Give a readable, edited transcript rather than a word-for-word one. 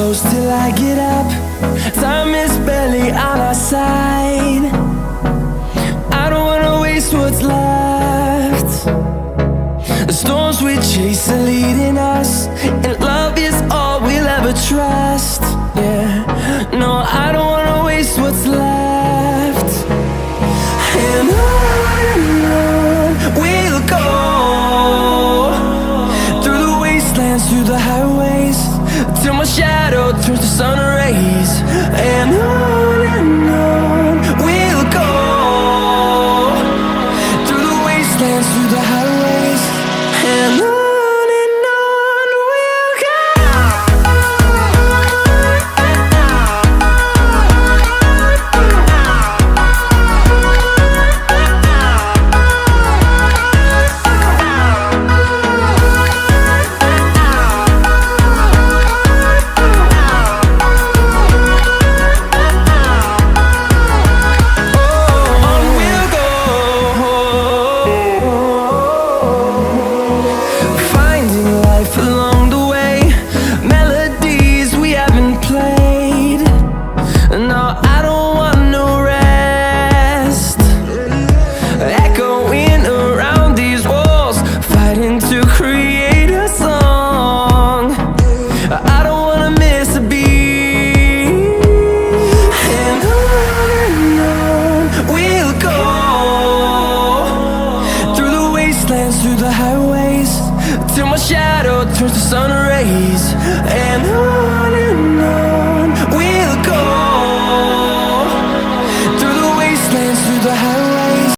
close till I get up. Time is barely on our side. I don't wanna waste what's left. The storms we chase are leading us, and love is all we'll ever trust. Yeah, no, I don't wanna waste what's left. And on we'll go, through the wastelands, through the highways, till my shadow turns to sun rays. And on we'll go, through the wastelands, through the highways, and on. Through the highways, till my shadow turns to sun rays. And on